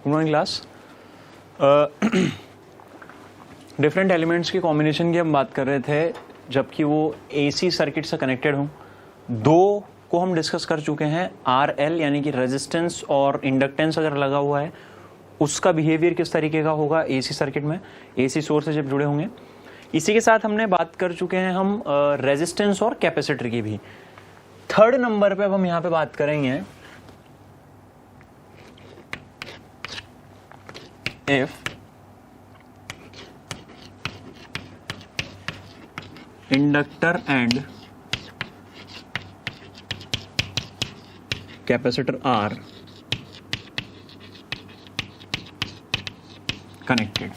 Good morning class. Different elements की combination की हम बात कर रहे थे, जबकि वो एसी सर्किट से कनेक्टेड हों। दो को हम डिस्कस कर चुके हैं, आरएल यानी कि रेजिस्टेंस और इंडक्टेंस अगर लगा हुआ है उसका बिहेवियर किस तरीके का होगा एसी सर्किट में, एसी सोर्स से जब जुड़े होंगे। इसी के साथ हमने बात कर चुके हैं हम रेजिस्टेंस और कैपेसिटर की भी। थर्ड नंबर पे अब हम यहाँ पे बात करेंगे if inductor and capacitor are connected.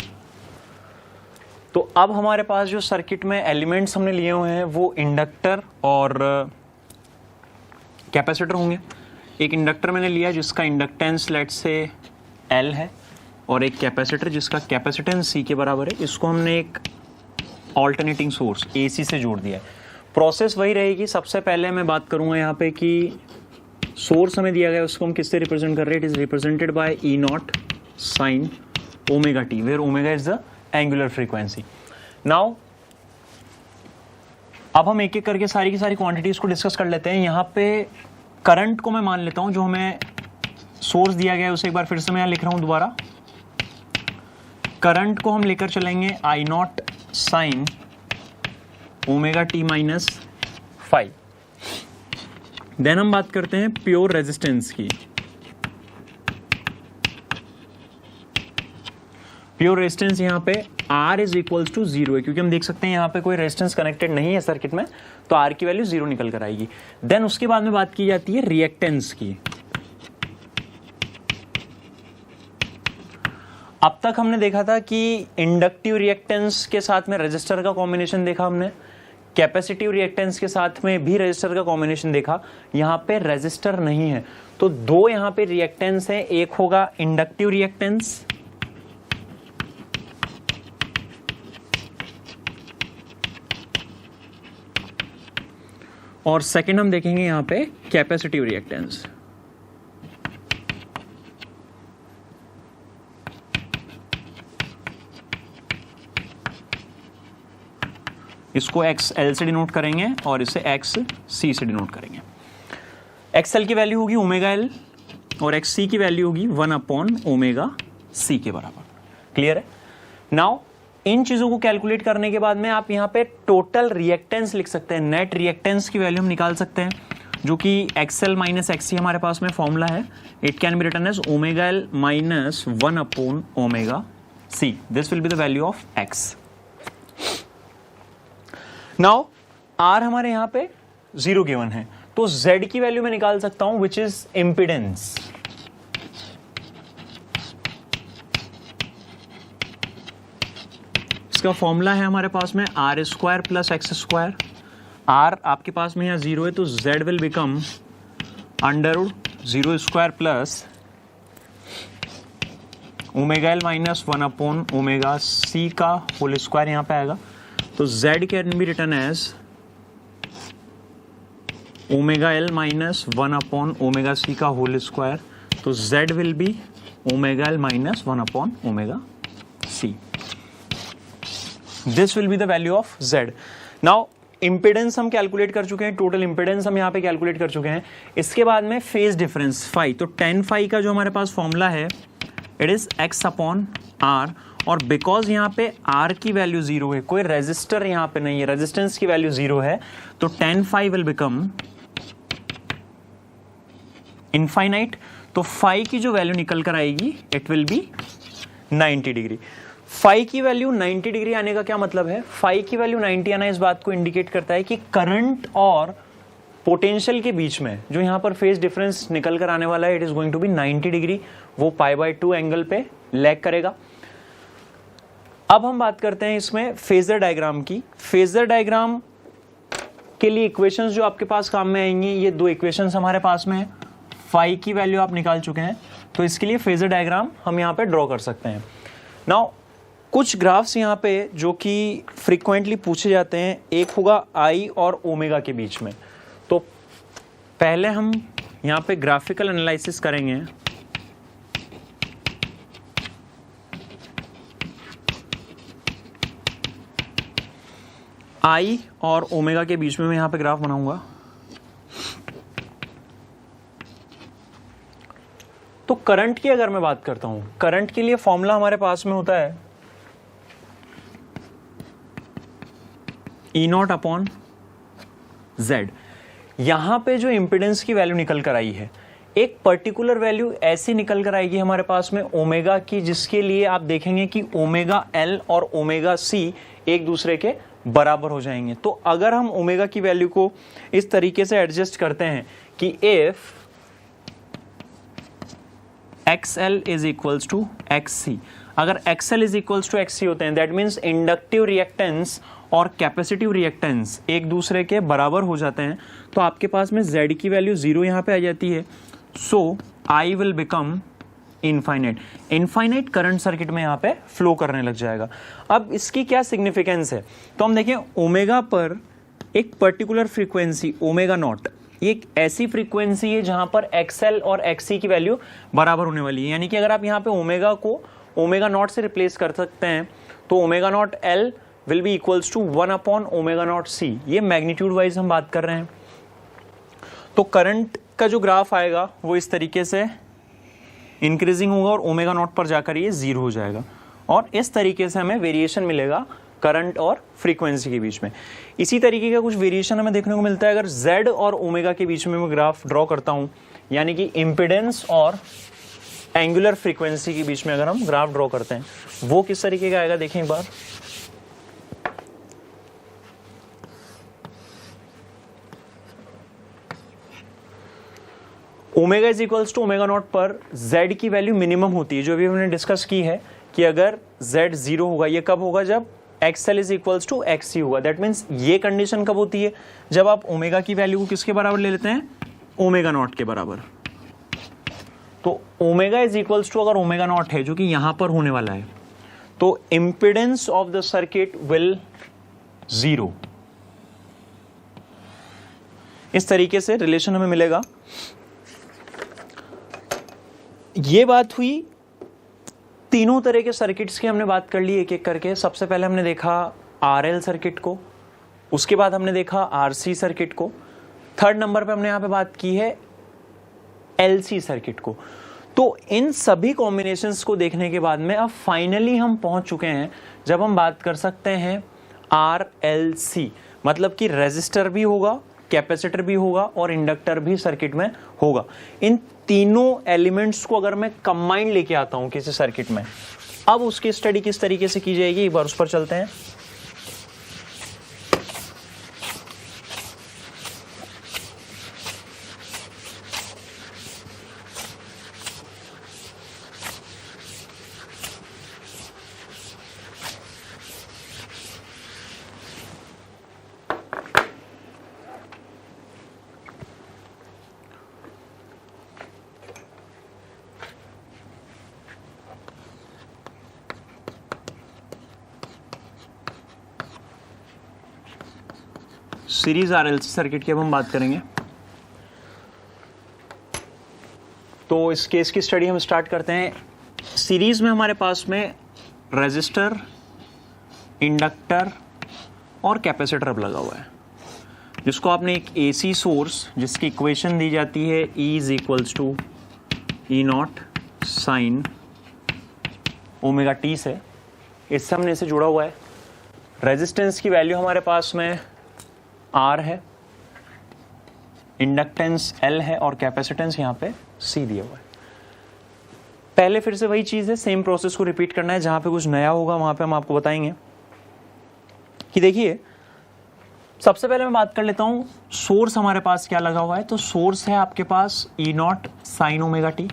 तो अब हमारे पास जो सर्किट में एलिमेंट्स हमने लिए हुए हैं वो इंडक्टर और कैपेसिटर होंगे। एक इंडक्टर मैंने लिया जिसका इंडक्टेंस लेट से L है और एक कैपेसिटर जिसका कैपेसिटेंस C के बराबर है। इसको हमने एक ऑल्टरनेटिंग सोर्स AC से जोड़ दिया है। प्रोसेस वही रहेगी। सबसे पहले मैं बात करूंगा यहाँ पे कि सोर्स हमें दिया गया उसको हम किससे रिप्रेजेंट कर रहे हैं। It is represented by E naught sine omega t, where omega is the angular frequency. Now अब हम एक एक करके सारी की सारी क्वांटिटीज को डिस्कस कर लेते हैं। यहाँ पे करंट को मैं मान लेता हूं, जो हमें सोर्स दिया गया है उसे एक बार फिर से मैं यहाँ लिख रहा हूं दोबारा। करंट को हम लेकर चलेंगे I naught sine omega t minus 5। Then हम बात करते हैं प्योर रेजिस्टेंस की। प्योर रेजिस्टेंस यहाँ पे R इज इक्वल्स टू 0 है, क्योंकि हम देख सकते हैं यहाँ पे कोई रेजिस्टेंस कनेक्टेड नहीं है सर्किट में, तो R की वैल्यू 0 निकल कर आएगी। देन उसके बाद में बात की जाती है रिएक्टेंस की। अब तक हमने देखा था कि इंडक्टिव रिएक्टेंस के साथ में रेजिस्टर का कॉम्बिनेशन देखा हमने, कैपेसिटिव रिएक्टेंस के साथ में भी रेजिस्टर का कॉम्बिनेशन देखा। यहाँ पे रेजिस्टर नहीं है तो दो यहाँ पे रिएक्टेंस है, एक होगा इंडक्टिव रिएक्टेंस और सेकंड हम देखेंगे यहाँ पे कैपेसिटिव रिएक्टेंस। इसको XL से डिनोट करेंगे और इसे XC से डिनोट करेंगे। XL की वैल्यू होगी ओमेगा L और XC की वैल्यू होगी 1/ओमेगा C के बराबर। क्लियर है? नाउ इन चीजों को कैलकुलेट करने के बाद में आप यहाँ पे टोटल रिएक्टेंस लिख सकते हैं। नेट रिएक्टेंस की वैल्यू हम निकाल सकते हैं, जो कि XL माइनस XC हमारे पास में फॉर्मूला है। It can be written as omega L minus 1/ओमेगा C। This will be the value of X। Now R हमारे यहाँ पे 0 गिवन है, तो Z की वैल्यू मैं निकाल सकता हूं, विच इज इम्पिडेंस। इसका फॉर्मूला है हमारे पास में R square plus X square. R आपके पास में यहाँ 0 है तो Z will become √0 square plus omega L minus 1/ओमेगा C का होल स्क्वायर यहाँ पे आएगा। तो Z can be written as omega L minus 1/ओमेगा C का होल स्क्वायर। तो Z will be omega L minus 1/ओमेगा C। This will be the value of Z। Now impedance हम कैलकुलेट कर चुके हैं, टोटल इंपेडेंस हम यहाँ पे कैलकुलेट कर चुके हैं। इसके बाद में फेज डिफरेंस फाई, तो tan फाई का जो हमारे पास फॉर्मूला है इट इज X/R, और बिकॉज यहाँ पे R की वैल्यू 0 है, कोई रेजिस्टर यहाँ पे नहीं है, रेजिस्टेंस की वैल्यू 0 है, तो tan phi will become infinite. तो फाई की जो वैल्यू निकल कर आएगी it will be 90 degree. Phi की वैल्यू 90 डिग्री आने का क्या मतलब है? फाई की वैल्यू 90 आना इस बात को इंडिकेट करता है कि करंट और पोटेंशियल के बीच में जो यहां पर फेज डिफरेंस निकल कर आने वाला है it is going to be 90 degree. वो π/2 एंगल पे लैग करेगा। अब हम बात करते हैं इसमें फेजर डायग्राम की। फेजर डायग्राम के लिए इक्वेशंस जो आपके पास काम में आएंगी, ये दो इक्वेशंस हमारे पास में है। फाई की वैल्यू आप निकाल चुके हैं, तो इसके लिए फेजर डायग्राम हम यहाँ पे ड्रॉ कर सकते हैं। नाउ कुछ ग्राफ्स यहाँ पे जो कि फ्रीक्वेंटली पूछे जाते हैं, एक होगा I और ओमेगा के बीच में। तो पहले हम यहाँ पे ग्राफिकल एनालिसिस करेंगे आई और ओमेगा के बीच में मैं यहां पे ग्राफ बनाऊंगा। तो करंट की अगर मैं बात करता हूं, करंट के लिए फॉर्मूला हमारे पास में होता है E0 अपॉन Z। यहां पे जो इंपिडेंस की वैल्यू निकल कर आई है, एक पर्टिकुलर वैल्यू ऐसी निकल कर आएगी हमारे पास में ओमेगा की, जिसके लिए आप देखेंगे कि ओमेगा L और ओमेगा C एक दूसरे के बराबर हो जाएंगे। तो अगर हम ओमेगा की वैल्यू को इस तरीके से एडजस्ट करते हैं कि if XL is equals to XC, अगर XL is equals to XC होते हैं, दैट मीन्स इंडक्टिव रिएक्टेंस और कैपेसिटिव रिएक्टेंस एक दूसरे के बराबर हो जाते हैं, तो आपके पास में Z की वैल्यू 0 यहां पे आ जाती है। सो I will become infinite. Infinite current circuit में यहां पे फ्लो करने लग जाएगा। अब इसकी क्या सिग्निफिकेंस है, तो हम देखें ओमेगा पर एक पर्टिकुलर फ्रीक्वेंसी ओमेगा नॉट, ये एक ऐसी फ्रीक्वेंसी है जहां पर XL और XC की वैल्यू बराबर होने वाली है। यानी कि अगर आप यहां पे ओमेगा को ओमेगा नॉट से रिप्लेस कर सकते हैं तो omega naught L will be equals to 1 upon omega naught C। ये मैग्नीट्यूड वाइज हम बात कर रहे हैं। तो करंट का जो ग्राफ आएगा वो इस तरीके से इंक्रीजिंग होगा और ओमेगा नॉट पर जाकर ये 0 हो जाएगा, और इस तरीके से हमें वेरिएशन मिलेगा करंट और फ्रीक्वेंसी के बीच में। इसी तरीके का कुछ वेरिएशन हमें देखने को मिलता है अगर Z और ओमेगा के बीच में मैं ग्राफ ड्रॉ करता हूं, यानी कि इंपिडेंस और एंगुलर फ्रीक्वेंसी के बीच में अगर हम ग्राफ ड्रॉ करते हैं, वो किस तरीके का आएगा देखें एक बार। Omega is equals to omega naught पर Z की वैल्यू मिनिमम होती है, जो अभी हमने डिस्कस की है कि अगर Z 0 होगा, ये कब होगा, जब XL is equals to XC होगा। दैट मीन्स ये कंडीशन कब होती है, जब आप ओमेगा की वैल्यू को किसके बराबर ले लेते हैं, ओमेगा नॉट के बराबर। तो ओमेगा इज इक्वल्स टू अगर ओमेगा नॉट है, जो कि यहां पर होने वाला है, तो impedance of the circuit will 0। इस तरीके से रिलेशन हमें मिलेगा। ये बात हुई तीनों तरह के सर्किट्स की, हमने बात कर ली एक एक करके। सबसे पहले हमने देखा RL सर्किट को, उसके बाद हमने देखा RC सर्किट को, थर्ड नंबर पे हमने यहां पे बात की है LC सर्किट को। तो इन सभी कॉम्बिनेशंस को देखने के बाद में अब फाइनली हम पहुंच चुके हैं जब हम बात कर सकते हैं RLC, मतलब कि रेजिस्टर भी होगा, कैपेसिटर भी होगा और इंडक्टर भी सर्किट में होगा। इन तीनों एलिमेंट्स को अगर मैं कंबाइन लेके आता हूं किसी सर्किट में, अब उसकी स्टडी किस तरीके से की जाएगी, एक बार उस पर चलते हैं। सीरीज RLC सर्किट की अब हम बात करेंगे। तो इस केस की स्टडी हम स्टार्ट करते हैं। सीरीज में हमारे पास में रेजिस्टर, इंडक्टर और कैपेसिटर अब लगा हुआ है, जिसको आपने एक AC सोर्स, जिसकी इक्वेशन दी जाती है E is equals to E0 sine omega t से, इससे हमने इसे जुड़ा हुआ है। रेजिस्टेंस की वैल्यू हमारे पास में R है, इंडक्टेंस L है और कैपेसिटेंस यहां पे C दिया हुआ है। पहले फिर से वही चीज है, सेम प्रोसेस को रिपीट करना है। जहां पे कुछ नया होगा वहां पे हम आपको बताएंगे कि देखिए, सबसे पहले मैं बात कर लेता हूं सोर्स हमारे पास क्या लगा हुआ है। तो सोर्स है आपके पास E0 sine omega T,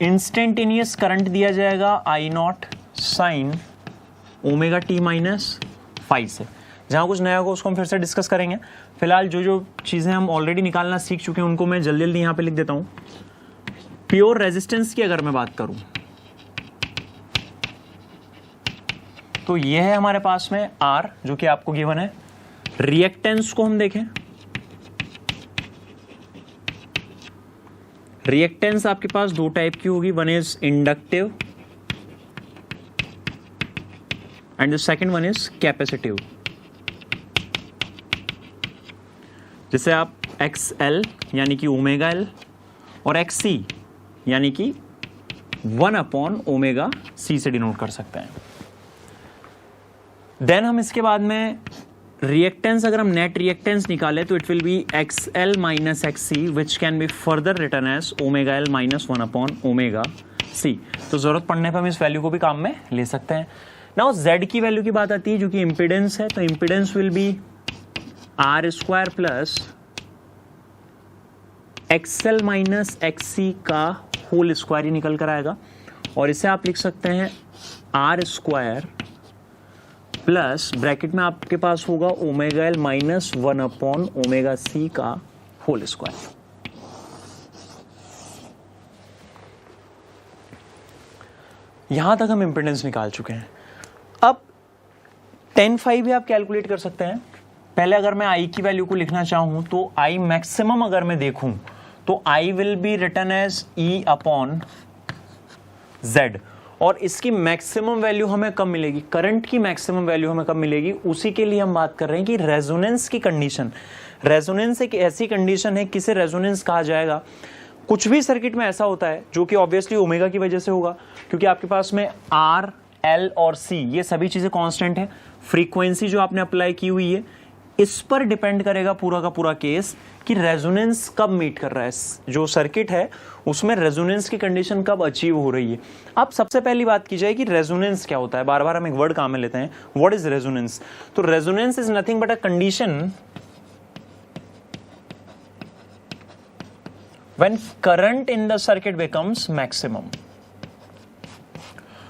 instantaneous current दिया जाएगा I0 sine omega t minus 5 से। जहां कुछ नया होगा उसको हम फिर से डिस्कस करेंगे। फिलहाल जो जो चीजें हम ऑलरेडी निकालना सीख चुके हैं उनको मैं जल्दी जल्दी यहां पे लिख देता हूं। प्योर रेजिस्टेंस की अगर मैं बात करूं तो यह है हमारे पास में R, जो कि आपको गिवन है। रिएक्टेंस को हम देखें, रिएक्टेंस आपके पास दो टाइप की होगी, one is inductive and the second one is capacitive, जिसे आप XL यानी कि ओमेगा L और XC यानी कि 1/ωc से डिनोट कर सकते हैं। देन हम इसके बाद में रिएक्टेंस, अगर हम नेट रिएक्टेंस निकालें तो it will be XL minus XC which can be further written as ωL minus 1/ωc। तो जरूरत पड़ने पर हम इस वैल्यू को भी काम में ले सकते हैं। नाउ Z की वैल्यू की बात आती है जो कि इंपिडेंस है, तो impedance will be R² plus XL minus XC का होल स्क्वायर ही निकल कर आएगा, और इसे आप लिख सकते हैं R² प्लस ब्रैकेट में आपके पास होगा ωL माइनस 1/ωc का होल स्क्वायर। यहां तक हम इंपिडेंस निकाल चुके हैं। अब 10/5 भी आप कैलकुलेट कर सकते हैं। पहले अगर मैं I की वैल्यू को लिखना चाहूं तो I मैक्सिमम अगर मैं देखूं तो I will be written as E/Z, और इसकी मैक्सिमम वैल्यू हमें कब मिलेगी, करंट की मैक्सिमम वैल्यू हमें कब मिलेगी, उसी के लिए हम बात कर रहे हैं कि रेजोनेंस की कंडीशन। रेजोनेंस एक ऐसी कंडीशन है, किसे रेजोनेंस कहा जाएगा। कुछ भी सर्किट में ऐसा होता है जो कि ऑब्वियसली ओमेगा की वजह से होगा, क्योंकि आपके पास में R, L और C ये सभी चीजें कांस्टेंट है। फ्रीक्वेंसी जो आपने अप्लाई की हुई है इस पर डिपेंड करेगा पूरा का पूरा केस कि रेजोनेंस कब मीट कर रहा है, जो सर्किट है उसमें रेजोनेंस की कंडीशन कब अचीव हो रही है। अब सबसे पहली बात की जाए कि रेजोनेंस क्या होता है। बार बार हम एक वर्ड काम में लेते हैं, व्हाट इज रेजोनेंस। तो resonance is nothing but a condition when current in the circuit becomes maximum.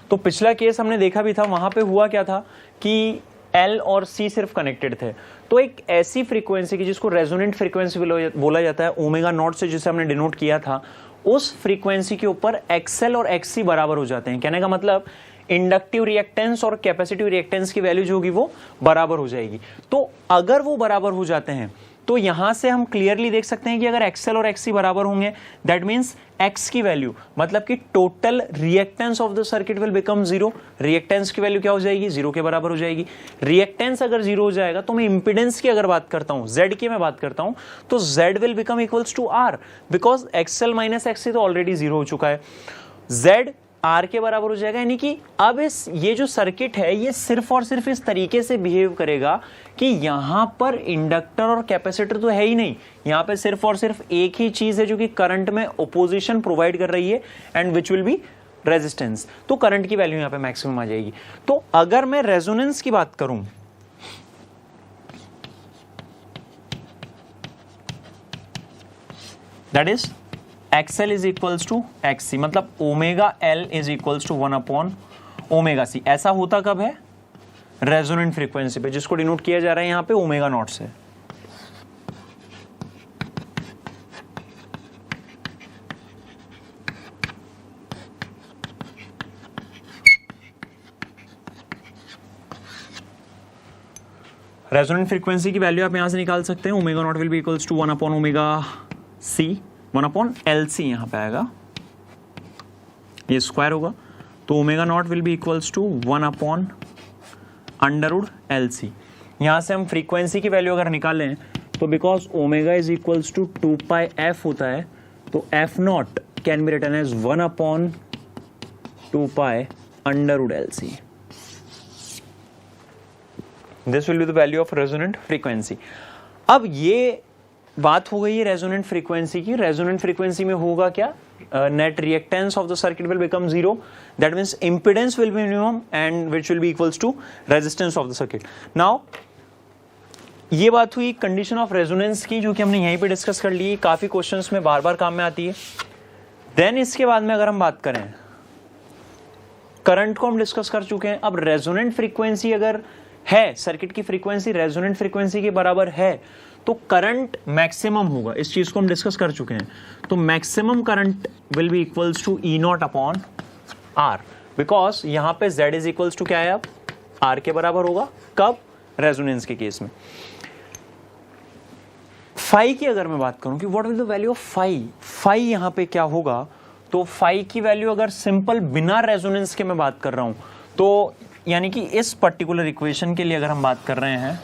तो पिछला केस हमने देखा भी था, वहां पे हुआ क्या था कि L और C सिर्फ कनेक्टेड थे, तो एक ऐसी फ्रीक्वेंसी की जिसको रेजोनेंट फ्रीक्वेंसी बोला जाता है, ω0 से जिसे हमने डिनोट किया था, उस फ्रीक्वेंसी के ऊपर XL और XC बराबर हो जाते हैं। कहने का मतलब इंडक्टिव रिएक्टेंस और कैपेसिटिव रिएक्टेंस की वैल्यू जो होगी वो बराबर हो जाएगी। तो अगर वो बराबर हो जाते हैं तो यहां से हम क्लियरली देख सकते हैं कि अगर XL और XC बराबर होंगे दैट मींस X की वैल्यू मतलब कि total reactance of the circuit will become 0। Reactance की वैल्यू क्या हो जाएगी, 0 के बराबर हो जाएगी। रिएक्टेंस अगर 0 हो जाएगा तो मैं इंपीडेंस की अगर बात करता हूं, Z की मैं बात करता हूं, तो Z will become equals to R because XL minus XC तो ऑलरेडी 0 हो चुका है। Z R के बराबर हो जाएगा, यानी कि अब ये जो सर्किट है ये सिर्फ और सिर्फ इस तरीके से बिहेव करेगा कि यहां पर इंडक्टर और कैपेसिटर तो है ही नहीं, यहां पे सिर्फ और सिर्फ एक ही चीज है जो कि करंट में ओपोजिशन प्रोवाइड कर रही है and which will B resistance. तो करंट की वैल्यू यहां पे मैक्सिमम आ जाएगी। तो अगर मैं रेजोनेंस की बात करूं that is XL is equals to XC, मतलब ωL is equals to 1/ωc। ऐसा होता कब है, रेजोनेंट फ्रीक्वेंसी पे, जिसको डिनोट किया जा रहा है यहां पे ω0 से। रेजोनेंट फ्रीक्वेंसी की वैल्यू आप यहां से निकाल सकते हैं, ω0 will be equals to 1/ωc, 1/LC यहां पे आएगा, ये स्क्वायर होगा, तो ω0 will be equals to 1/√LC। यहां से हम फ्रीक्वेंसी की वैल्यू अगर निकालें तो because omega is equals to 2πf होता है, तो f0 can be written as 1/2π√LC। This will be the value of resonant frequency. अब ये बात हो गई है रेजोनेंट फ्रीक्वेंसी की। रेजोनेंट फ्रीक्वेंसी में होगा क्या, net reactance of the circuit will become 0, that means impedance will be minimum and which will be equals to resistance of the circuit. Now ये बात हुई कंडीशन ऑफ रेजोनेंस की, जो कि हमने यहीं पे डिस्कस कर ली, काफी क्वेश्चंस में बार बार काम में आती है। देन इसके बाद में अगर हम बात करें करंट को हम डिस्कस कर चुके हैं। अब रेजोनेंट फ्रीक्वेंसी अगर है, सर्किट की फ्रीक्वेंसी रेजोनेंट फ्रीक्वेंसी के बराबर है तो करंट मैक्सिमम होगा, इस चीज को हम डिस्कस कर चुके हैं। तो maximum current will be equals to E0/R, because यहां पे Z इज इक्वल्स टू क्या है, अब R के बराबर होगा, कब, रेजोनेंस के केस में। फाई की अगर मैं बात करूं कि what is the value of phi यहां पे क्या होगा, तो फाई की वैल्यू अगर सिंपल बिना रेजोनेंस के मैं बात कर रहा हूं तो यानी कि इस पर्टिकुलर इक्वेशन के लिए अगर हम बात कर रहे हैं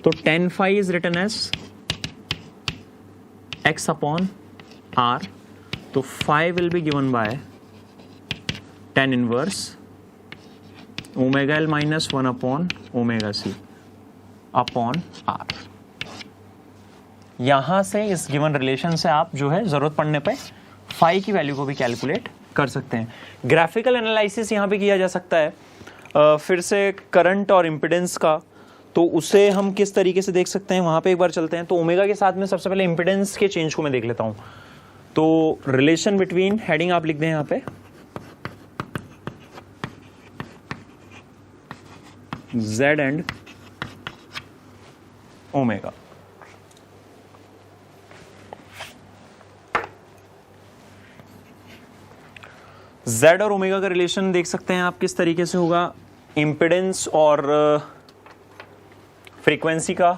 तो 10 phi is written as x upon r, तो phi will be given by 10 inverse omega L minus 1 upon omega C upon r। यहां से इस गिवन रिलेशन से आप जो है जरूरत पड़ने पे phi की वैल्यू को भी कैलकुलेट कर सकते हैं। ग्राफिकल एनालिसिस यहां पे किया जा सकता है फिर से करंट और इम्पिडेंस का, तो उसे हम किस तरीके से देख सकते हैं वहां पे एक बार चलते हैं। तो ओमेगा के साथ में सबसे पहले इम्पिडेंस के चेंज को मैं देख लेता हूं। तो रिलेशन बिटवीन, हेडिंग आप लिख दें यहां पे Z एंड ओमेगा। Z और ओमेगा का रिलेशन देख सकते हैं आप किस तरीके से होगा, इम्पिडेंस और फ्रीक्वेंसी का।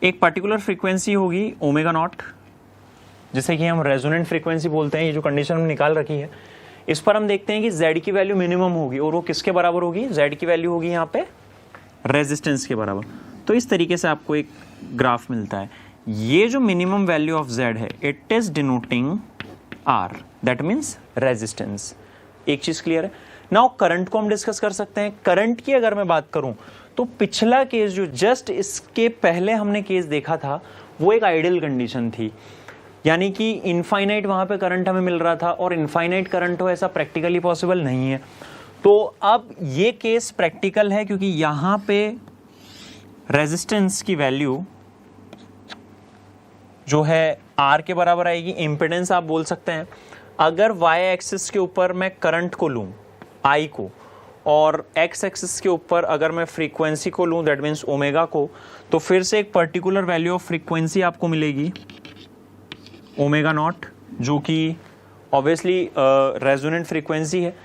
एक पर्टिकुलर फ्रीक्वेंसी होगी ओमेगा नॉट, जिसे कि हम रेजोनेंट फ्रीक्वेंसी बोलते हैं। ये जो कंडीशन हमने निकाल रखी है, इस पर हम देखते हैं कि Z की वैल्यू मिनिमम होगी, और वो किसके बराबर होगी, Z की वैल्यू होगी यहाँ पे रेजिस्टेंस के बराबर। तो इस तरीके से आपको एक ग्राफ मिलता है। ये जो मिनिमम वैल्यू ऑफ Z है, it is denoting R, that means resistance. एक चीज क्लियर है। नाउ करंट को हम डिस्कस कर सकते हैं। करंट की अगर मैं बात करूं तो पिछला केस जो जस्ट इसके पहले हमने केस देखा था, वो एक आइडियल कंडीशन थी, यानी कि इनफाइनाइट वहां पे करंट हमें मिल रहा था, और इनफाइनाइट करंट हो ऐसा प्रैक्टिकली पॉसिबल नहीं है। तो अब ये केस प्रैक्टिकल है, क्योंकि यहां पे रेजिस्टेंस की वैल्यू जो है R के बराबर आएगी। इम्पिडेंस आप बोल सकते हैं, अगर y एक्सिस के ऊपर मैं करंट को लूं I को, और x एक्सिस के ऊपर अगर मैं फ्रीक्वेंसी को लूं, दैट मीन्स ओमेगा को, तो फिर से एक पर्टिकुलर वैल्यू ऑफ फ्रीक्वेंसी आपको मिलेगी ओमेगा नॉट, जो कि ऑब्वियसली रेजोनेंट फ्रीक्वेंसी है,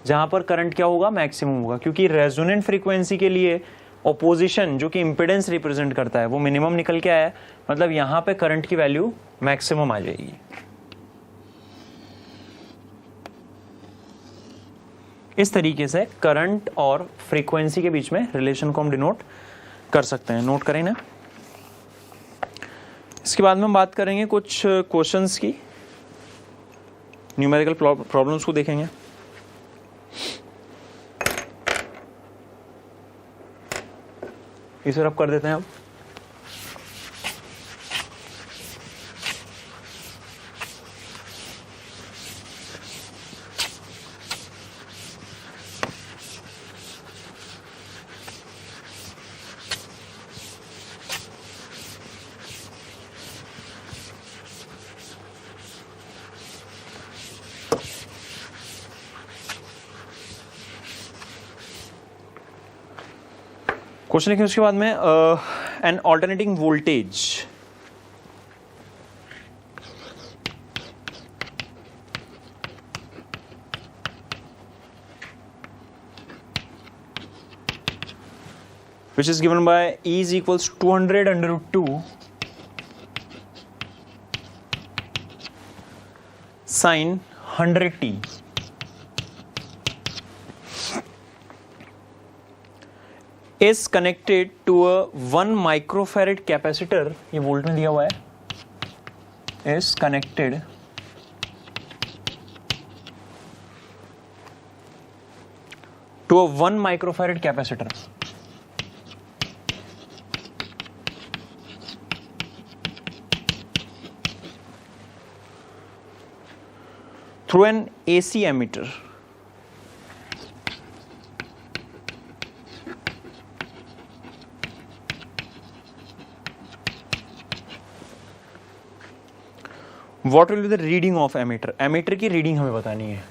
जहां पर करंट क्या होगा, मैक्सिमम होगा, क्योंकि रेजोनेंट फ्रीक्वेंसी के लिए ऑपोजिशन जो कि इंपेडेंस रिप्रेजेंट करता है वो मिनिमम निकल के आया है, मतलब यहां पे करंट की वैल्यू मैक्सिमम आ जाएगी। इस तरीके से करंट और फ्रीक्वेंसी के बीच में रिलेशन को हम डिनोट कर सकते हैं। नोट करें ना। इसके बाद में हम बात करेंगे कुछ क्वेश्चंस की, न्यूमेरिकल प्रॉब्लम्स को देखेंगे। इसे रब कर देते हैं अब। क्वेश्चन लिखें उसके बाद में an alternating voltage which is given by E is equals 200 under root 2 sin 100t is connected to a 1 microfarad capacitor, ये वोल्ट में दिया हुआ है, is connected to a 1 microfarad capacitor through an AC emitter. What will be the reading of emitter? Emitter की reading हमें बतानी है।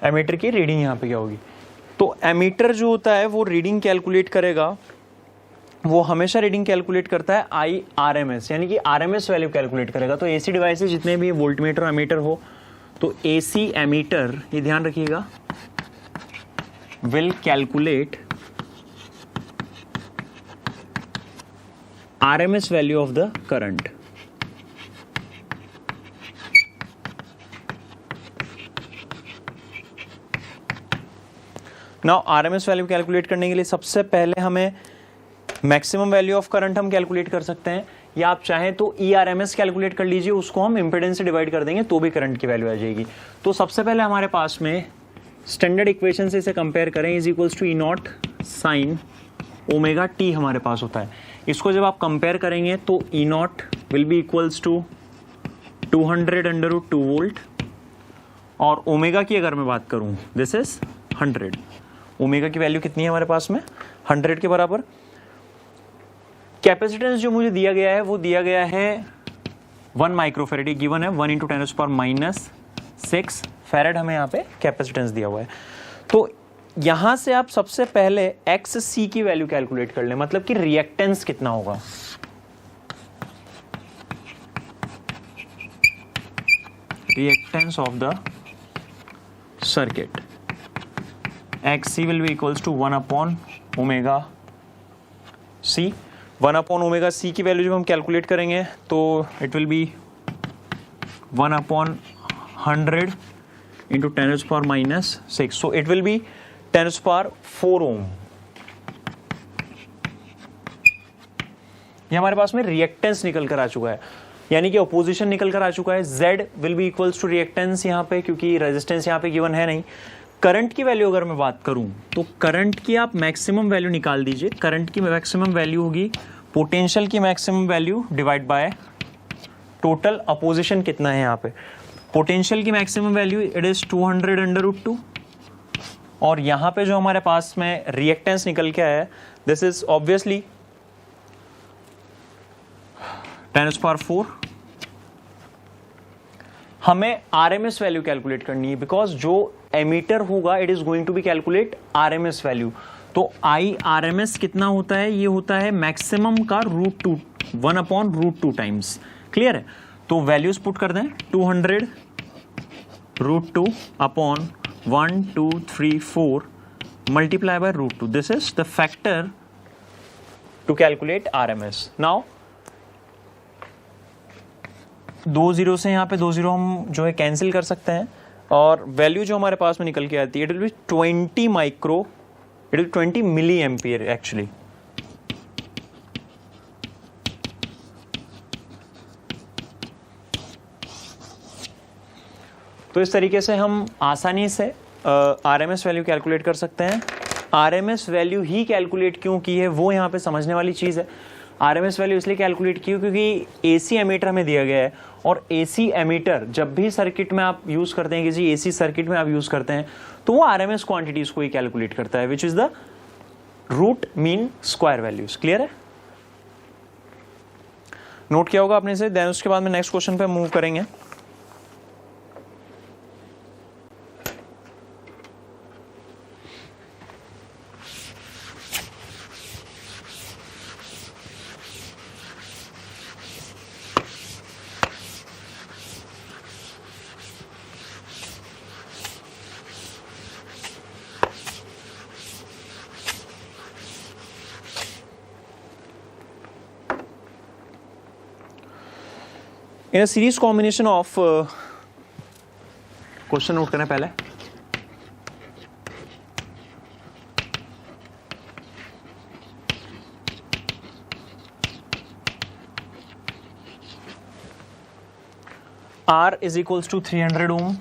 Ammeter की रीडिंग यहाँ पे क्या होगी? तो एमीटर जो होता है वो रीडिंग कैलकुलेट करेगा, वो हमेशा रीडिंग कैलकुलेट करता है IRMS, यानी कि RMS वैल्यू कैलकुलेट करेगा। तो AC डिवाइसेस जितने भी वोल्टमीटर एमीटर हो, तो AC एमीटर, ये ध्यान रखिएगा, will calculate RMS value of the current. Now RMS value calculate करने के लिए सबसे पहले हमें मैक्सिमम वैल्यू ऑफ करंट हम कैलकुलेट कर सकते हैं, या आप चाहें तो ERMS कैलकुलेट कर लीजिए, उसको हम इम्पीडेंस से डिवाइड कर देंगे तो भी करंट की वैल्यू आ जाएगी। तो सबसे पहले हमारे पास में स्टैंडर्ड इक्वेशन से इसे कंपेयर करें, is equals to E0 sine omega t हमारे पास होता है। इसको जब आप कंपेयर करेंगे तो E0 will be equals to 200 √2 volt, और ओमेगा की अगर मैं बात करूं दिस इज 100। ओमेगा की वैल्यू कितनी है हमारे पास में, 100 के बराबर। कैपेसिटेंस जो मुझे दिया गया है वो दिया गया है 1 माइक्रोफेरेड, गिवन है 1 × 10⁻6 फैरेड हमें यहाँ पे कैपेसिटेंस दिया हुआ है। तो यहां से आप सबसे पहले XC की वैल्यू कैलकुलेट कर लें, मतलब कि रिएक्टेंस कितना होगा। Reactance of the circuit, XC will be equals to 1/ω C। 1/ω की वैल्यू जब हम कैलकुलेट करेंगे तो it will B 1/100 × 10⁻6, so it will B 10⁴ ओम। ये हमारे पास में रिएक्टेंस निकल कर आ चुका है, यानी कि ऑपोजिशन निकल कर आ चुका है। Z will be equals to reactance यहाँ पे, क्योंकि रेजिस्टेंस यहाँ पे गिवन है नहीं। करंट की वैल्यू अगर मैं बात करूं तो करंट की आप मैक्सिमम वैल्यू निकाल दीजिए। करंट की मैक्सिमम वैल्यू होगी पोटेंशियल की maximum value divide by total opposition कितना है यहाँ पे। पोटेंशियल की मैक्सिमम वैल्यू इट इज 200 √2, और यहाँ पे जो हमारे पास में रिएक्टेंस निकल के आया है दिस इज ऑब्वियसली 10⁴। हमें RMS वैल्यू कैलकुलेट करनी है, बिकॉज जो एमीटर होगा it is going to be calculate RMS value. तो IRMS कितना होता है, ये होता है मैक्सिमम का √2, 1/√2 टाइम्स। क्लियर है, तो वैल्यूज पुट कर दें 200 √2 अपॉन 1 2 3 4 multiply by √2, this is the factor to calculate RMS। Now 2 0 से यहाँ पे 2 0 हम जो है कैंसिल कर सकते हैं, और वैल्यू जो हमारे पास में निकल के आती है it will be 20 milli ampere actually. तो इस तरीके से हम आसानी से RMS वैल्यू कैलकुलेट कर सकते हैं। RMS वैल्यू ही कैलकुलेट क्यों की है वो यहाँ पे समझने वाली चीज़ है। RMS वैल्यू इसलिए कैलकुलेट की क्योंकि AC एमीटर हमें दिया गया है, और AC एमीटर जब भी सर्किट में आप यूज़ करते हैं, किसी AC सर्किट में आप यूज़ करते हैं, तो वो RMS क्वांटिटीज़ को ही कैलकुलेट करता है, which is the root mean square values. Clear है, नोट किया होगा आपने से। देन उसके बाद में नेक्स्ट क्वेश्चन पे मूव करेंगे। In a series combination of question note करें पहले। R is equals to 300 ohm,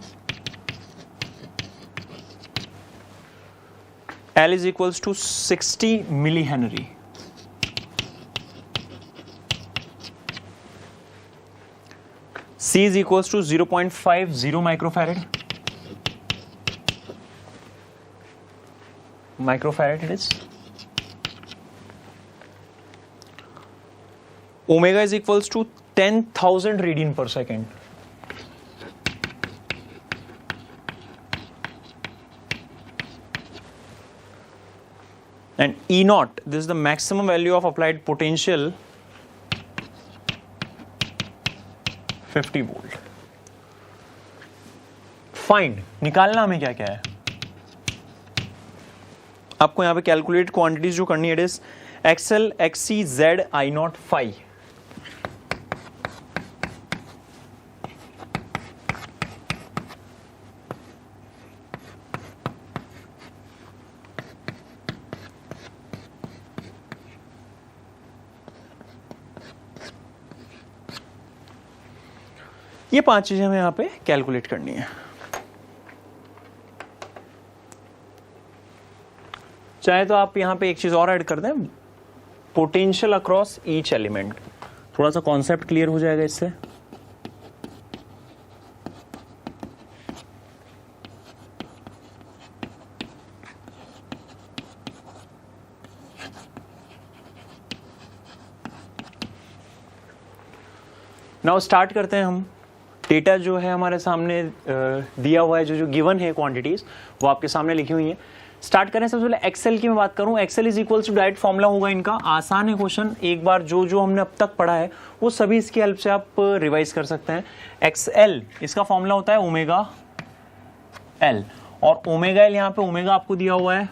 L is equals to 60 millihenry, C is equals to 0.50 microfarad it is. Omega is equals to 10,000 radian per second. And E naught, this is the maximum value of applied potential, 50 volt. Find, निकालना हमें क्या क्या है, आपको यहां पे calculate quantities जो करनी है, it is XL, XC, Z, I nought, phi. ये 5 चीजें हमें यहां पे कैलकुलेट करनी है। चाहे तो आप यहां पे एक चीज और ऐड कर दें, पोटेंशियल अक्रॉस ईच एलिमेंट, थोड़ा सा कॉन्सेप्ट क्लियर हो जाएगा इससे। नाउ स्टार्ट करते हैं हम। डेटा जो है हमारे सामने दिया हुआ है, जो गिवन है क्वांटिटीज वो आपके सामने लिखी हुई है। स्टार्ट करें। सबसे पहले एक्सेल की मैं बात करूं, XL is equals to direct formula होगा इनका। आसान है क्वेश्चन, एक बार जो जो हमने अब तक पढ़ा है वो सभी इसकी हेल्प से आप रिवाइज कर सकते हैं। एक्सएल इसका फॉर्मूला होता है ओमेगा एल, और ओमेगा एल यहाँ पे ओमेगा आपको दिया हुआ है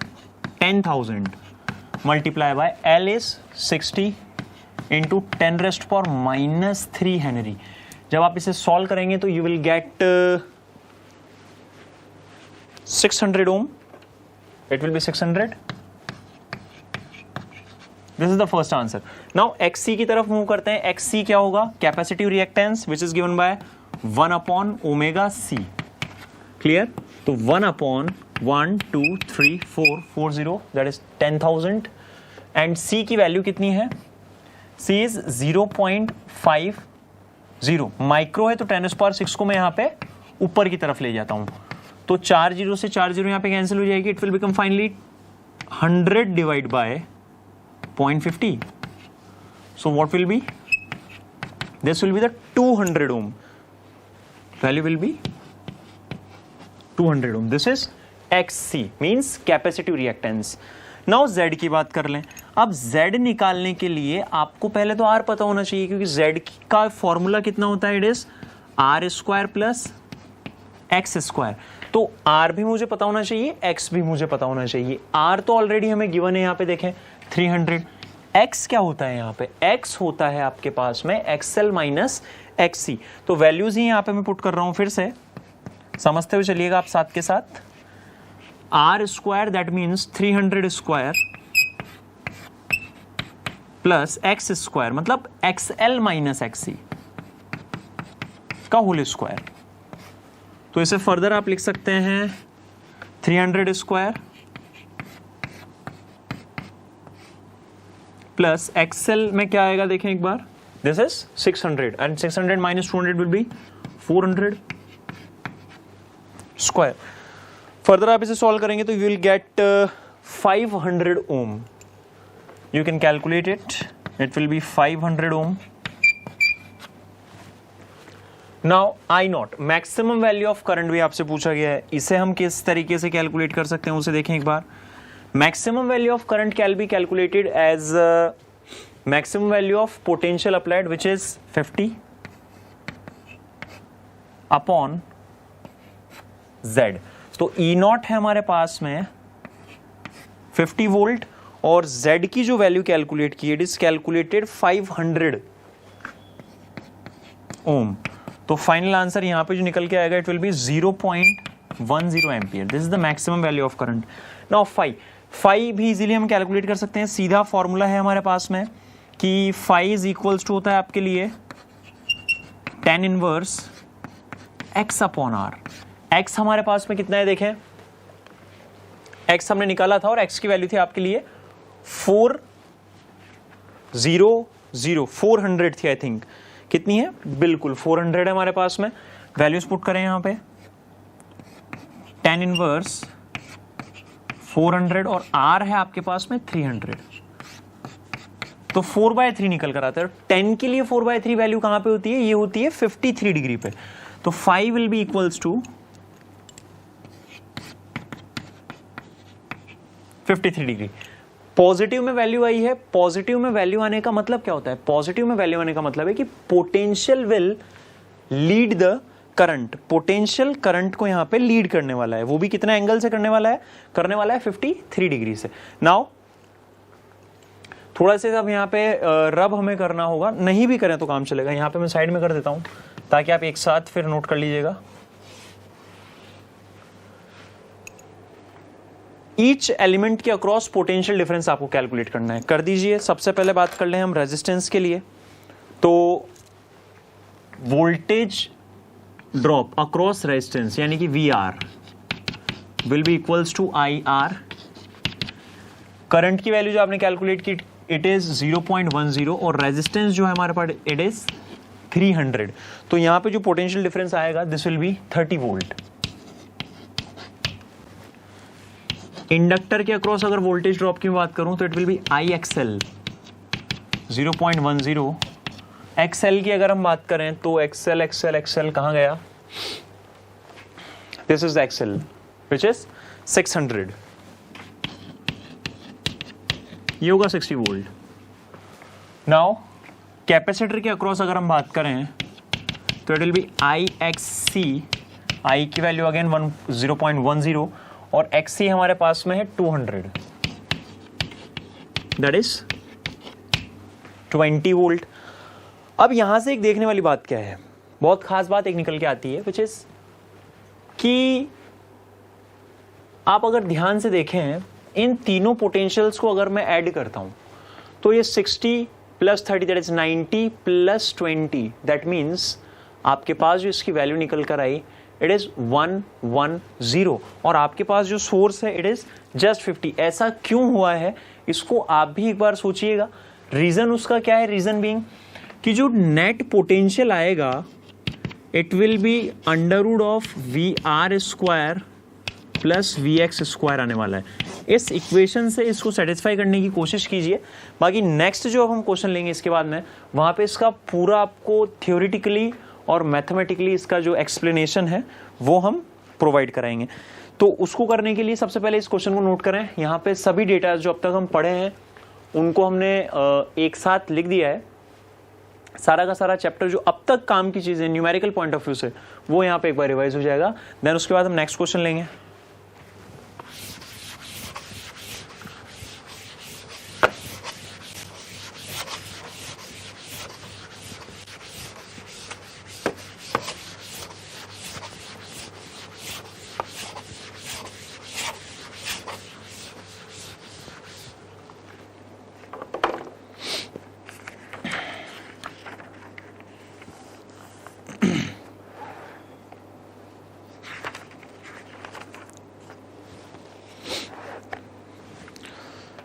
10,000 multiply by L is 60 into 10⁻³ henry. जब आप इसे सॉल्व करेंगे तो you will get 600 ohm, it will be 600. This is the first answer. Now XC की तरफ मूव करते हैं। XC क्या होगा? Capacitive reactance which is given by 1/ωc. Clear? तो 1/1, 2, 3, 4, 40 that is 10,000 and C की वैल्यू कितनी है? C is 0.50 माइक्रो है, तो 10⁻⁶ को मैं यहाँ पे ऊपर की तरफ ले जाता हूं, तो 4 0 से 4 0 यहां पे कैंसिल हो जाएगी। It will become finally 100 divide by 0.50, so what will be, this will be the 200 ohm, value will be 200 ohm. This is XC means capacitive reactance. Now Z की बात कर लें। अब Z निकालने के लिए आपको पहले तो R पता होना चाहिए, क्योंकि Z का फॉर्मूला कितना होता है, it is R² plus X²। तो R भी मुझे पता होना चाहिए, X भी मुझे पता होना चाहिए। R तो ऑलरेडी हमें गिवन है, यहाँ पे देखें 300। X क्या होता है यहाँ पे? X होता है आपके पास में XL माइनस XC। तो वैल्यूज ही यहाँ पे मैं पुट कर रहा हूं, फिर से समझते हुए चलिएगा आप साथ के साथ। R² that means 300² plus X² मतलब XL माइनस XC का होल स्क्वायर। तो इसे फर्दर आप लिख सकते हैं 300² प्लस एक्सएल में क्या आएगा देखें एक बार, this is 600 and 600 minus 200 will be 400 square. Further आप इसे सॉल्व करेंगे तो you will get 500 ohm. You can calculate it will be 500 ohm. Now I naught maximum value of current भी आपसे पूछा गया है, इसे हम किस तरीके से कैलकुलेट कर सकते हैं उसे देखें एक बार। Maximum value of current can be calculated as maximum value of potential applied which is 50 upon Z। तो E0 है हमारे पास में 50 वोल्ट और Z की जो वैल्यू कैलकुलेट की इट इज कैलकुलेटेड 500 ओम। तो फाइनल आंसर यहां पे जो निकल के आएगा it will be 0.10 ampere. This is the maximum value of current. Now phi भी इजीली हम कैलकुलेट कर सकते हैं। सीधा फॉर्मूला है हमारे पास में कि फाई इज इक्वल्स टू होता है आपके लिए tan inverse x upon r। x हमारे पास में कितना है देखें, x हमने निकाला था और x की वैल्यू थी आपके लिए 400 थी आई थिंक। कितनी है? बिल्कुल 400 है हमारे पास में। वैल्यूज पुट करें यहां पे, tan इनवर्स 400 और r है आपके पास में 300, तो 4/3 निकल कर आता है। 10 के लिए 4/3 वैल्यू कहां पे होती है? ये होती है 53 डिग्री पे। तो 5 will be equals to 53 degree. Positive में वैल्यू आई है। पॉजिटिव में वैल्यू आने का मतलब क्या होता है? पॉजिटिव में वैल्यू आने का मतलब है कि potential will lead the current, potential current को यहां पे लीड करने वाला है, वो भी कितना एंगल से करने वाला है 53 डिग्री से। नाउ थोड़ा सा अब यहाँ पे रब हमें करना होगा, नहीं भी करें तो काम चलेगा, यहाँ पे मैं साइड में कर देता हूं ताकि आप एक साथ फिर नोट कर लीजिएगा। ईच एलिमेंट के अक्रॉस पोटेंशियल डिफरेंस आपको कैलकुलेट करना है, कर दीजिए। सबसे पहले बात कर लें हम रेजिस्टेंस के लिए, तो वोल्टेज ड्रॉप अक्रॉस रेजिस्टेंस यानी कि VR will be equals to IR। Current की वैल्यू जो आपने कैलकुलेट की इट इज 0.10 और रेजिस्टेंस जो है हमारे पास इट इज 300। तो यहां पे जो पोटेंशियल डिफरेंस आएगा this will B 30 volt. Inductor के अक्रॉस अगर वोल्टेज ड्रॉप की बात करूं तो it will B IXL 0.10। XL की अगर हम बात करें तो XL कहां गया, this is XL which is 600, ये होगा 60 वोल्ट। नाउ कैपेसिटर के अक्रॉस अगर हम बात करें तो it will B IXC, I की वैल्यू अगेन 0.10 और XC हमारे पास में है 200, दैट इज 20 वोल्ट। अब यहां से एक देखने वाली बात क्या है, बहुत खास बात एक निकल के आती है विच इज कि आप अगर ध्यान से देखें इन तीनों पोटेंशियल्स को अगर मैं ऐड करता हूं तो ये 60 plus 30 that is 90 plus 20 that means आपके पास जो इसकी वैल्यू निकल कर आई इट इज 110 और आपके पास जो सोर्स है इट इज जस्ट 50। ऐसा क्यों हुआ है इसको आप भी एक बार सोचिएगा। रीजन उसका क्या है, रीजन बीइंग कि जो नेट पोटेंशियल आएगा it will be under root of VR square plus VX square आने वाला है। इस इक्वेशन से इसको सेटिस्फाई करने की कोशिश कीजिए। बाकी नेक्स्ट जो अब हम क्वेश्चन लेंगे इसके बाद में वहां पे इसका पूरा आपको थ्योरेटिकली और मैथमेटिकली इसका जो एक्सप्लेनेशन है वो हम प्रोवाइड कराएंगे। तो उसको करने के लिए सबसे पहले इस क्वेश्चन को नोट करें। यहाँ पे सभी डेटा जो अब तक हम पढ़े हैं उनको हमने एक साथ लिख दिया है। सारा का सारा चैप्टर जो अब तक काम की चीजें न्यूमेरिकल पॉइंट ऑफ व्यू से वो यहाँ पे एक बार रिवाइज हो जाएगा। देन उसके बाद हम नेक्स्ट क्वेश्चन लेंगे।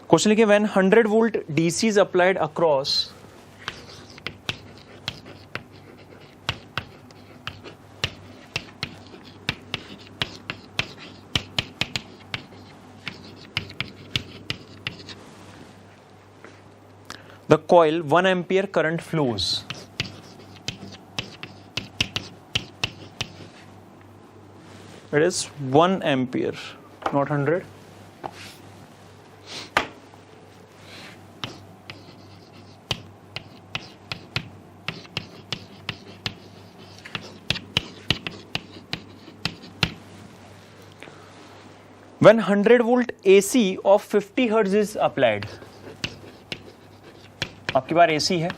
क्वेश्चन लिखिए when 100 volt DC is applied across the coil 1 ampere current flows. It is 1 ampere, not 100. When 100 volt AC of 50 hertz is applied, आपकी बार AC है,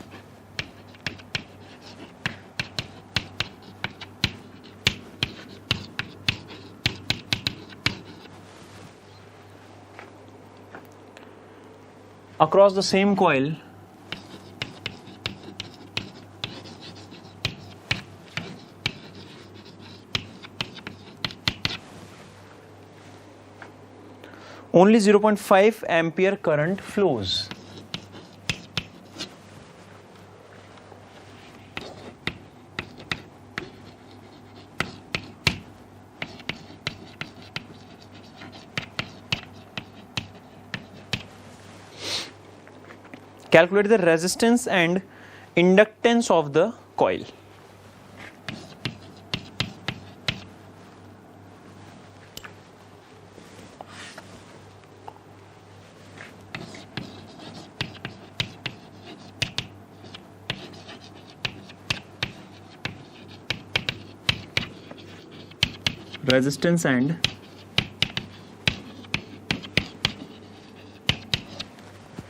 across the same coil only 0.5 ampere current flows. Calculate the resistance and inductance of the coil. Resistance and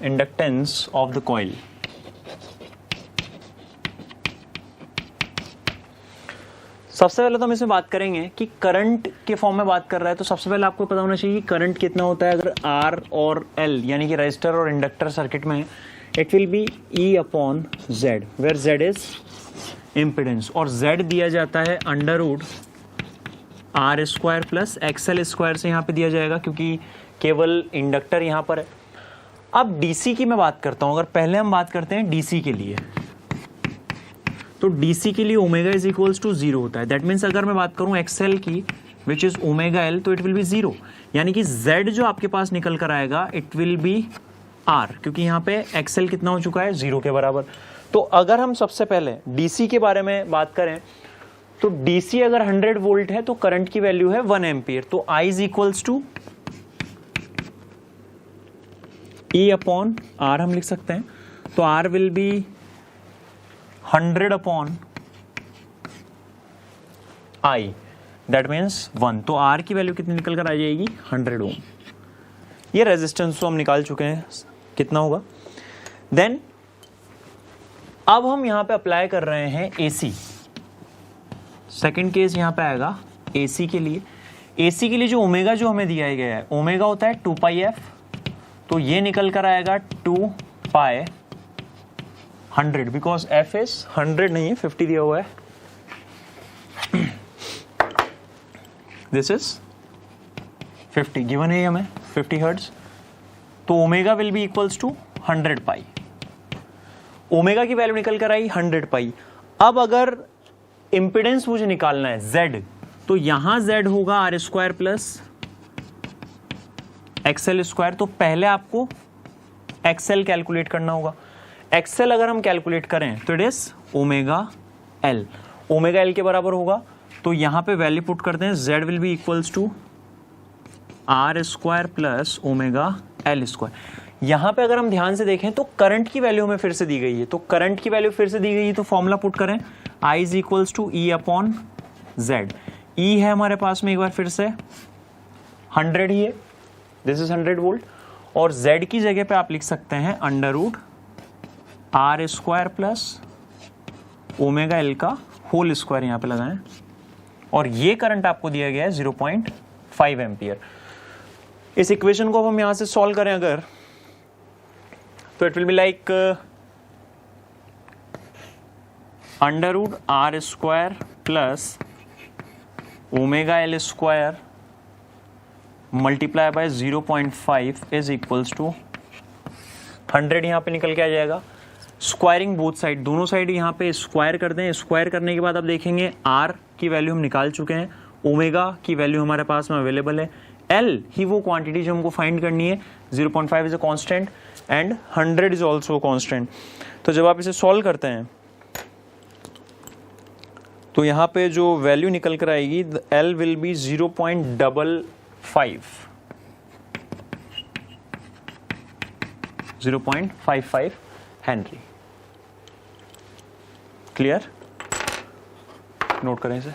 inductance of the coil. सबसे पहले तो हम इसमें बात करेंगे कि करंट के फॉर्म में बात कर रहा है, तो सबसे पहले आपको पता होना चाहिए कि करंट कितना होता है। अगर R और L यानी कि रजिस्टर और इंडक्टर सर्किट में, it will be E upon Z, where Z is impedance, और Z दिया जाता है under root R square plus XL square से यहाँ पे दिया जाएगा, क्योंकि केवल इंडक्टर यहाँ पर है। अब DC की मैं बात करता हूँ। अगर पहले हम बात करते हैं DC के लिए, तो DC के लिए ओमेगा इज इक्वल्स टू 0 होता है। दैट मीन्स अगर मैं बात करूं XL की विच इज ओमेगा L, तो इट विल बी 0, यानी कि Z जो आपके पास निकल कर आएगा इट विल बी R, क्योंकि यहाँ पे XL कितना हो चुका है, 0 के बराबर। तो अगर हम सबसे पहले DC के बारे में बात करें, तो DC अगर 100 वोल्ट है तो करंट की वैल्यू है 1 एम्पियर, तो I is equals to E upon R हम लिख सकते हैं। तो R will be 100 upon I, that means 1। तो R की वैल्यू कितनी निकल कर आ जाएगी, 100 ओम। ये रेजिस्टेंस तो हम निकाल चुके हैं, कितना होगा। देन अब हम यहां पे अप्लाई कर रहे हैं AC। सेकंड केस यहां पे आएगा AC के लिए। AC के लिए जो ओमेगा जो हमें दिया गया है, ओमेगा होता है 2 पाई f, तो ये निकल कर आएगा 2 पाई 100, बिकॉज f इज 100 नहीं है, 50 दिया हुआ है। दिस इज 50 गिवन है हमें, 50 हर्ट्ज। तो omega will be equals to 100 pi. Omega की वैल्यू निकल कर आई 100 पाई। अब अगर इंपिडेंस मुझे निकालना है Z, तो यहां Z होगा R square plus XL square. तो पहले आपको XL कैलकुलेट करना होगा। XL अगर हम कैलकुलेट करें तो it is omega L, omega L के बराबर होगा। तो यहां पे वैल्यू पुट करते हैं, Z will be equals to R square plus omega L square. यहां पे अगर हम ध्यान से देखें तो करंट की वैल्यू हमें फिर से दी गई है, तो करंट की वैल्यू फिर से दी गई है, तो फॉर्मूला पुट करें, I is equals to E upon Z। E है हमारे पास में एक बार फिर से 100 ही है, दिस इज 100 वोल्ट, और Z की जगह पे आप लिख सकते हैं under root R square plus omega L का होल स्क्वायर यहाँ पे लगाएं, और ये करंट आपको दिया गया है 0.5 एम्पियर। इस इक्वेशन को अब हम यहां से सॉल्व करें अगर, तो it will be like under root R square plus omega L square multiply by 0.5 is equals to 100। यहां पे निकल के आ जाएगा। स्क्वायरिंग बोथ साइड, दोनों साइड यहाँ पे स्क्वायर कर दें। स्क्वायर करने के बाद आप देखेंगे R की वैल्यू हम निकाल चुके हैं, ओमेगा की वैल्यू हमारे पास में अवेलेबल है, L ही वो क्वांटिटी जो हमको फाइंड करनी है, 0.5 is a constant and 100 is also constant. तो जब आप इसे सॉल्व करते हैं तो यहाँ पे जो वैल्यू निकल कर आएगी, L will B 0.55 Henry. Clear, note करें इसे।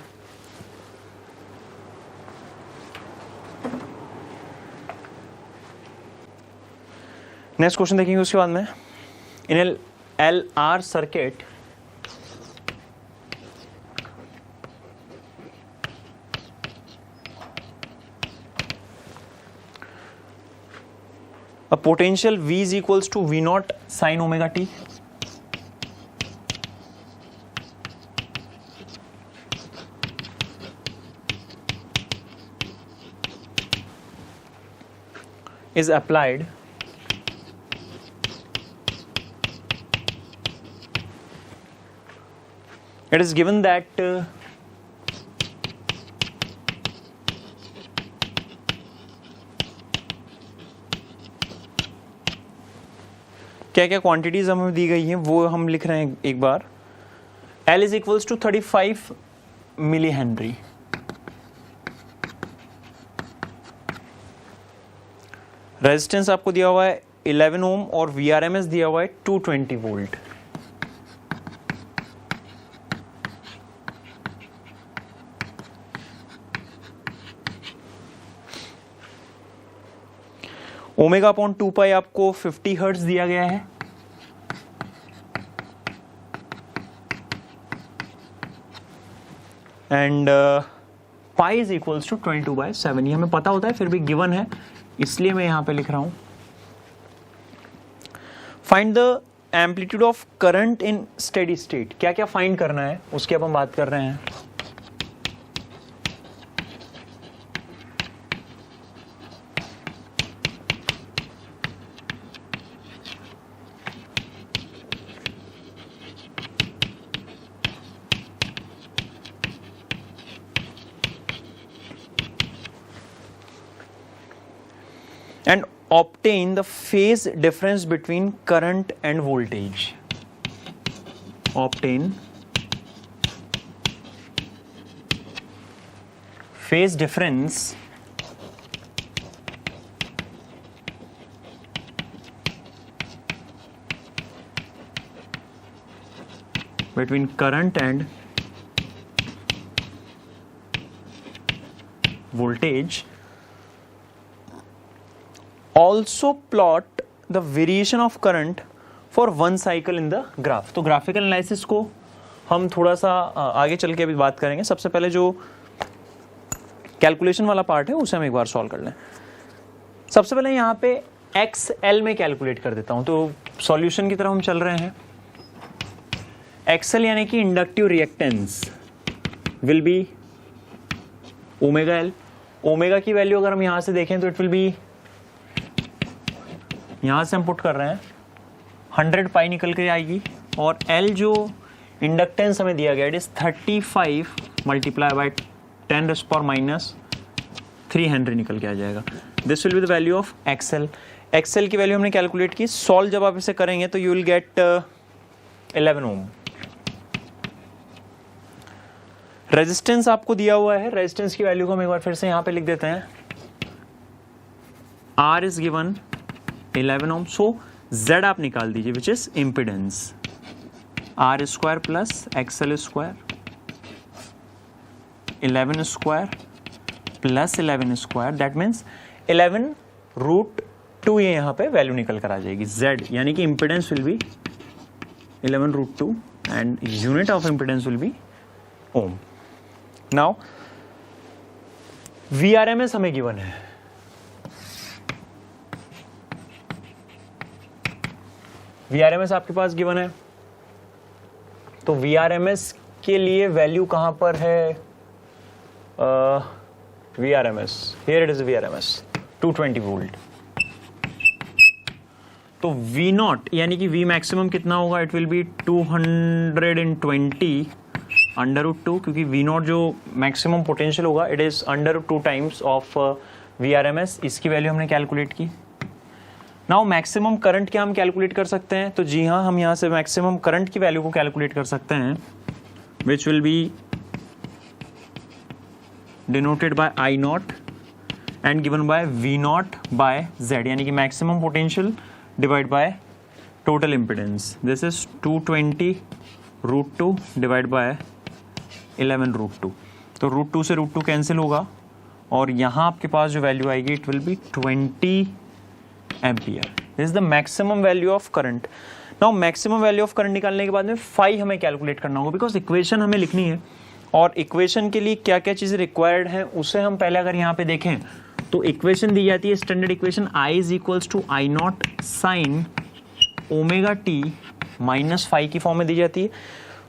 नेक्स्ट क्वेश्चन देखेंगे उसके बाद में। In L R circuit a potential V is equals to V naught sin omega t. Is applied it is given that क्या क्या क्वांटिटीज हमें दी गई हैं वो हम लिख रहे हैं एक बार। L is equals to 35 milli henry. Resistance आपको दिया हुआ है 11 ओम और VRMS दिया हुआ है 220 वोल्ट। ओमेगा अपॉन 2 पाई आपको 50 हर्ट्ज दिया गया है, and pi is equals to 22/7। ये हमें पता होता है, फिर भी गिवन है इसलिए मैं यहां पे लिख रहा हूं। Find the amplitude of current in steady state. क्या क्या फाइंड करना है उसकी अब हम बात कर रहे हैं। And obtain the phase difference between current and voltage. Obtain phase difference between current and voltage. Also plot the variation of current for one cycle in the graph. तो ग्राफिकल एनालिसिस को हम थोड़ा सा आगे चल के अभी बात करेंगे। सबसे पहले जो कैलकुलेशन वाला पार्ट है उसे हम एक बार सॉल्व कर लें। सबसे पहले यहाँ पे XL में कैलकुलेट कर देता हूँ। तो सॉल्यूशन की तरफ हम चल रहे हैं। XL यानी कि inductive reactance will be omega L। Omega की वैल्यू अगर हम यहाँ से देखें तो इट विल बी, यहां से हम पुट कर रहे हैं 100 पाई निकल के आएगी, और L जो इंडक्टेंस हमें दिया गया it is 35 multiply by 10⁻³ henry निकल के आ जाएगा। This will be the value of XL। XL की वैल्यू हमने कैलकुलेट की। सॉल्व जब आप इसे करेंगे तो you will get 11 ohm. Resistance आपको दिया हुआ है, रेजिस्टेंस की वैल्यू को हम एक बार फिर से यहां पे लिख देते हैं। R is given 11 ohm. So Z आप निकाल दीजिए which is impedance, R square plus XL square 11 square plus 11 square, that means 11√2। ये यहाँ पे वैल्यू निकल कर आ जाएगी Z, यानी कि impedance will be 11√2 and unit of impedance will be ohm. Now VRMS हमें गिवन है। VRMS आपके पास गिवन है, तो VRMS के लिए वैल्यू कहां पर है? VRMS, here it is VRMS 220 volt. तो V0 यानी कि V मैक्सिमम कितना होगा? इट विल बी 220 √2, क्योंकि V0 जो मैक्सिमम पोटेंशियल होगा it is √2 times of VRMS। इसकी वैल्यू हमने कैलकुलेट की। नाउ मैक्सिमम करंट क्या हम कैलकुलेट कर सकते हैं? तो जी हाँ, हम यहाँ से मैक्सिमम करंट की वैल्यू को कैलकुलेट कर सकते हैं, which will be denoted by I0 and given by V0 by Z, यानी कि maximum potential divide by total impedance. This is 220√2 divide by 11√2। तो √2 से √2 कैंसिल होगा, और यहाँ आपके पास जो वैल्यू आएगी it will be 20 ampere. This is the maximum value of current. Now maximum value of current निकालने के बाद में फाई हमें कैलकुलेट करना होगा, बिकॉज इक्वेशन हमें लिखनी है, और इक्वेशन के लिए क्या क्या चीजें रिक्वायर्ड हैं उसे हम पहले अगर यहाँ पे देखें तो इक्वेशन दी जाती है standard equation I is equals to I0 sine omega t minus phi की फॉर्म में दी जाती है।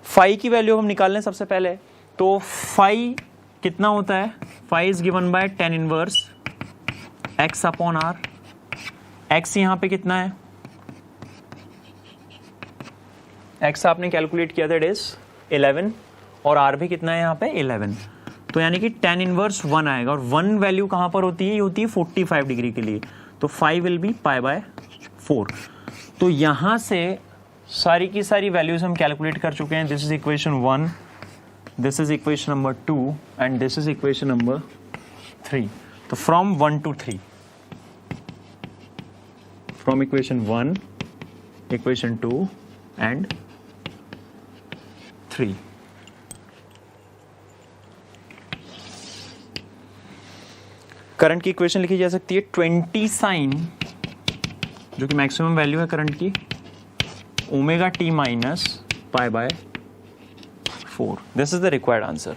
फाई की वैल्यू हम निकाल लें सबसे पहले। तो फाई कितना होता है? Phi is given by tan inverse x upon r। x यहाँ पे कितना है? x आपने कैलकुलेट किया था, इट इज 11, और r भी कितना है यहाँ पे? 11। तो यानी कि tan इनवर्स 1 आएगा, और 1 वैल्यू कहाँ पर होती है? ये होती है 45 डिग्री के लिए। तो 5 विल बी π/4। तो यहाँ से सारी की सारी वैल्यूज हम कैलकुलेट कर चुके हैं। This is equation 1, this is equation number 2 and this is equation number 3। तो from 1 to 3, from equation 1, equation 2 and 3। Current की इक्वेशन लिखी जा सकती है 20 साइन जो कि मैक्सिमम वैल्यू है करंट की, omega t minus pi by 4. This is the required answer.